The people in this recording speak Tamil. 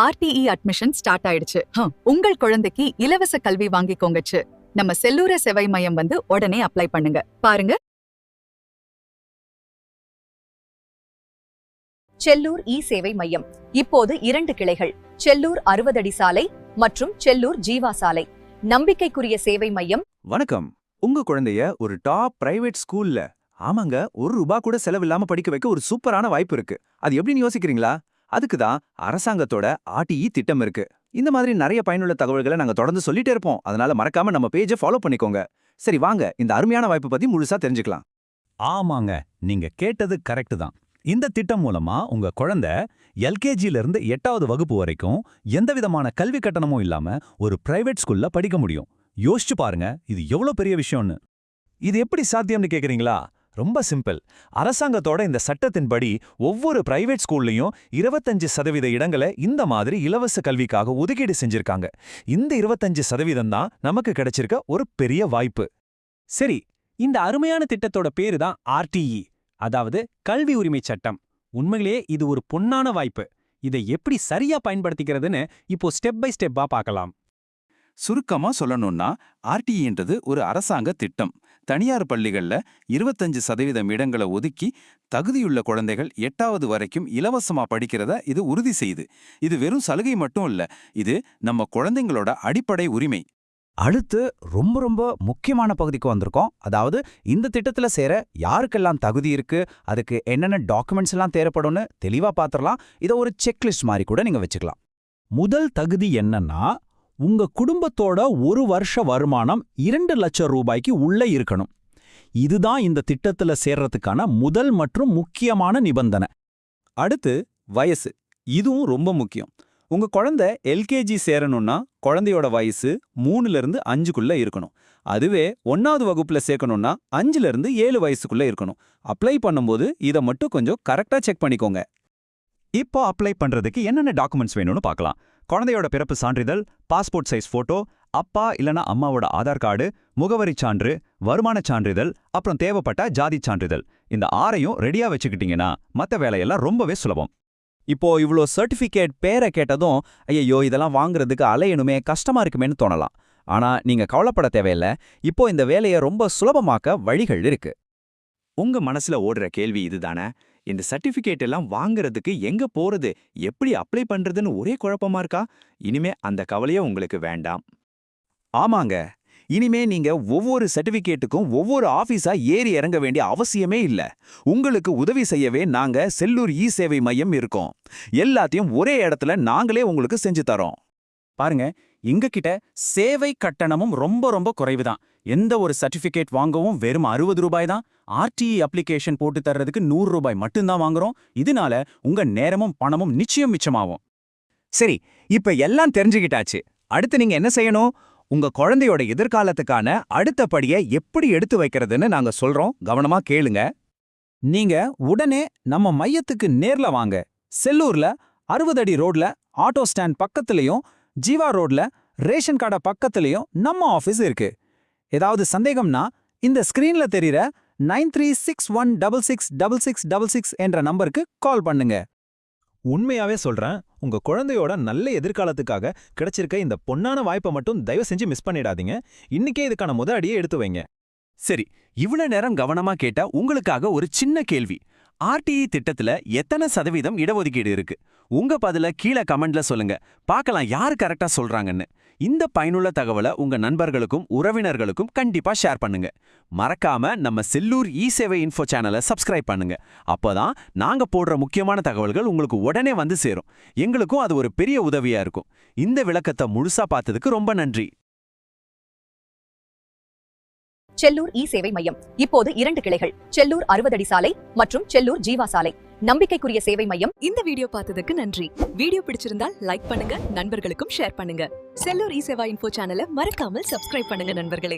ஆர்டிஇ அட்மிஷன் ஸ்டார்ட் ஆயிடுச்சு. உங்கள் குழந்தைக்கு இலவச கல்வி வாங்கிக்கோங்கச்சு. நம்ம செல்லூர சேவை மையம் வந்து உடனே அப்ளை பண்ணுங்க. பாருங்க. செல்லூர் இ சேவை மையம் இப்போது 2 கிளைகள், செல்லூர் 60 அடி சாலை மற்றும் செல்லூர் ஜீவா சாலை. நம்பிக்கைக்குரிய சேவை மையம். வணக்கம். உங்க குழந்தைய ஒரு டாப் பிரைவேட் ஸ்கூல்ல, ஆமாங்க, ₹1 கூட செலவில்லாம படிக்க வைக்க ஒரு சூப்பரான வாய்ப்பு இருக்கு. அது எப்படின்னு யோசிக்கிறீங்களா? அதுக்குதான் அரசாங்கத்தோட ஆர்டிஇ திட்டம் இருக்கு. இந்த மாதிரி நிறைய பயனுள்ள தகவல்களை நாங்க தொடர்ந்து சொல்லிட்டே இருப்போம். அதனால மறக்காம நம்ம பேஜை ஃபாலோ பண்ணிக்கோங்க. சரி, வாங்க இந்த அருமையான வாய்ப்பு பத்தி முழுசா தெரிஞ்சுக்கலாம். ஆமாங்க, நீங்க கேட்டது கரெக்ட் தான். இந்த திட்டம் மூலமா உங்க குழந்தை எல்கேஜில இருந்து 8வது வகுப்பு வரைக்கும் எந்த விதமான கல்வி கட்டணமும் இல்லாம ஒரு பிரைவேட் ஸ்கூல்ல படிக்க முடியும். யோசிச்சு பாருங்க, இது எவ்வளவு பெரிய விஷயம்னு. இது எப்படி சாத்தியம்னு கேக்குறீங்களா? ரொம்ப சிம்பிள். அரசாங்கத்தோட இந்த சட்டத்தின்படி ஒவ்வொரு பிரைவேட் ஸ்கூல்லையும் 25% இடங்களை இந்த மாதிரி இலவச கல்விக்காக ஒதுக்கீடு செஞ்சிருக்காங்க. இந்த 25% தான் நமக்கு கிடைச்சிருக்க ஒரு பெரிய வாய்ப்பு. சரி, இந்த அருமையான திட்டத்தோட பேரு தான் ஆர்டிஇ, அதாவது கல்வி உரிமை சட்டம். உண்மையிலேயே இது ஒரு பொன்னான வாய்ப்பு. இதை எப்படி சரியா பயன்படுத்திக்கிறதுன்னு இப்போ ஸ்டெப் பை ஸ்டெப்பா பார்க்கலாம். சுருக்கமா சொல்லணும்னா, ஆர்டிஇன்றது ஒரு அரசாங்க திட்டம். தனியார் பள்ளிகள்ல 25% இடங்களை ஒதுக்கி தகுதியுள்ள குழந்தைகள் 8வது வரைக்கும் இலவசமா படிக்கிறத இது உறுதி செய்யுது. இது வெறும் சலுகை மட்டும் இல்ல, இது நம்ம குழந்தைங்களோட அடிப்படை உரிமை. அடுத்து ரொம்ப முக்கியமான பகுதிக்கு வந்திருக்கோம். அதாவது இந்த திட்டத்துல சேர யாருக்கெல்லாம் தகுதி இருக்கு, அதுக்கு என்னென்ன டாக்குமெண்ட்ஸ் எல்லாம் தேவைப்படும்னு தெளிவா பாத்திரலாம். இதை ஒரு செக்லிஸ்ட் மாதிரி கூட நீங்க வச்சுக்கலாம். முதல் தகுதி என்னன்னா, உங்க குடும்பத்தோட 1 வருஷ வருமானம் 2 லட்சம் ரூபாய்க்கு உள்ள இருக்கணும். இதுதான் இந்த திட்டத்துல சேர்றதுக்கான முதல் மற்றும் முக்கியமான நிபந்தனை. அடுத்து வயசு. இதுவும் ரொம்ப முக்கியம். உங்க குழந்தை எல்கேஜி சேரணும்னா குழந்தையோட வயசு 3லிருந்து 5க்குள்ள இருக்கணும். அதுவே 1வது வகுப்புல சேர்க்கணும்னா 5லிருந்து 7 வயசுக்குள்ள இருக்கணும். அப்ளை பண்ணும்போது இதை மட்டும் கொஞ்சம் கரெக்டா செக் பண்ணிக்கோங்க. இப்போ அப்ளை பண்றதுக்கு என்னென்ன டாக்குமெண்ட்ஸ் வேணும்னு பார்க்கலாம். குழந்தையோட பிறப்பு சான்றிதழ், பாஸ்போர்ட் சைஸ் போட்டோ, அப்பா இல்லனா அம்மாவோட ஆதார் கார்டு, முகவரி சான்று, வருமான சான்றிதழ், அப்புறம் தேவைப்பட்ட ஜாதி சான்றிதழ். இந்த 6ஐயும் ரெடியா வச்சுக்கிட்டீங்கன்னா மற்ற வேலையெல்லாம் ரொம்பவே சுலபம். இப்போ இவ்ளோ சர்டிஃபிகேட் பேரை கேட்டதும் ஐயோ இதெல்லாம் வாங்குறதுக்கு அலையணுமே, கஷ்டமா இருக்குமேன்னு தோணலாம். ஆனா நீங்க கவலைப்பட தேவையில்ல. இப்போ இந்த வேலையை ரொம்ப சுலபமாக்க வழிகள் இருக்கு. உங்க மனசுல ஓடுற கேள்வி இதுதானே? இந்த சர்டிஃபிகேட் எல்லாம் வாங்குறதுக்கு எங்க போறது, எப்படி அப்ளை பண்றதுன்னு ஒரே குழப்பமா இருக்கா? இனிமே அந்த கவலையே உங்களுக்கு வேண்டாம். ஆமாங்க, இனிமே நீங்க ஒவ்வொரு சர்டிஃபிகேட்டுக்கும் ஒவ்வொரு ஆபீஸா ஏறி இறங்க வேண்டிய அவசியமே இல்ல. உங்களுக்கு உதவி செய்யவே நாங்க செல்லூர் இ சேவை மையம் இருக்கோம். எல்லாத்தையும் ஒரே இடத்துல நாங்களே உங்களுக்கு செஞ்சு தரோம். பாருங்க, எங்ககிட்ட சேவை கட்டணமும் ரொம்ப குறைவுதான். எந்த ஒரு சர்டிஃபிகேட் வாங்கவும் வெறும் ₹60 தான். ஆர்டிஇ அப்ளிகேஷன் போட்டு தர்றதுக்கு ₹100 மட்டும்தான் வாங்குறோம். இதனால உங்க நேரமும் பணமும் நிச்சயம் மிச்சமாகும். சரி, இப்ப எல்லாம் தெரிஞ்சுக்கிட்டாச்சு. அடுத்து நீங்க என்ன செய்யணும்? உங்க குழந்தையோட எதிர்காலத்துக்கான அடுத்த படியை எப்படி எடுத்து வைக்கிறதுன்னு நாங்க சொல்றோம். கவனமா கேளுங்க. நீங்க உடனே நம்ம மையத்துக்கு நேர்ல வாங்க. செல்லூர்ல 60 அடி ரோட்ல ஆட்டோ ஸ்டாண்ட் பக்கத்துலயும், ஜீவா ரோட்ல ரேஷன் கடை பக்கத்துலயும் நம்ம ஆபீஸ் இருக்கு. ஏதாவது சந்தேகம்னா இந்த ஸ்கிரீன்ல தெரியற 9361666666 என்ற நம்பருக்கு கால் பண்ணுங்க. உண்மையாவே சொல்றேன், உங்க குழந்தையோட நல்ல எதிர்காலத்துக்காக கிடைச்சிருக்க இந்த பொன்னான வாய்ப்பை மட்டும் தயவு செஞ்சு மிஸ் பண்ணிடாதீங்க. இன்னைக்கே இதுக்கான முத அடியே எடுத்து வைங்க. சரி, இவ்வளவு நேரம் கவனமா கேட்டா உங்களுக்காக ஒரு சின்ன கேள்வி. ஆர்டிஇ திட்டத்துல எத்தனை சதவீதம் இடஒதுக்கீடு இருக்கு? உங்க பதில கீழே கமெண்ட்ல சொல்லுங்க. பார்க்கலாம் யாரு கரெக்டா சொல்றாங்கன்னு. இந்த பயனுள்ள தகவலை உங்க நண்பர்களுக்கும் உறவினர்களுக்கும் கண்டிப்பா ஷேர் பண்ணுங்க. மறக்காம நம்ம செல்லூர் இ சேவை இன்ஃபோ சேனலை சப்ஸ்கிரைப் பண்ணுங்க. அப்பதான் நாங்க போடுற முக்கியமான தகவல்கள் உங்களுக்கு உடனே வந்து சேரும். எங்களுக்கும் அது ஒரு பெரிய உதவியா இருக்கும். இந்த விளக்கத்தை முழுசா பார்த்ததுக்கு ரொம்ப நன்றி. செல்லூர் இ சேவை மையம் இப்போது 2 கிளைகள், செல்லூர் 60 அடி சாலை மற்றும் செல்லூர் ஜீவா சாலை. நம்பிக்கைக்குரிய சேவை மையம். இந்த வீடியோ பார்த்ததுக்கு நன்றி. வீடியோ பிடிச்சிருந்தால் லைக் பண்ணுங்க, நண்பர்களுக்கும் ஷேர் பண்ணுங்க. செல்லூர் இ சேவா இன்ஃபோ சேனலை மறக்காமல் சப்ஸ்கிரைப் பண்ணுங்க நண்பர்களே.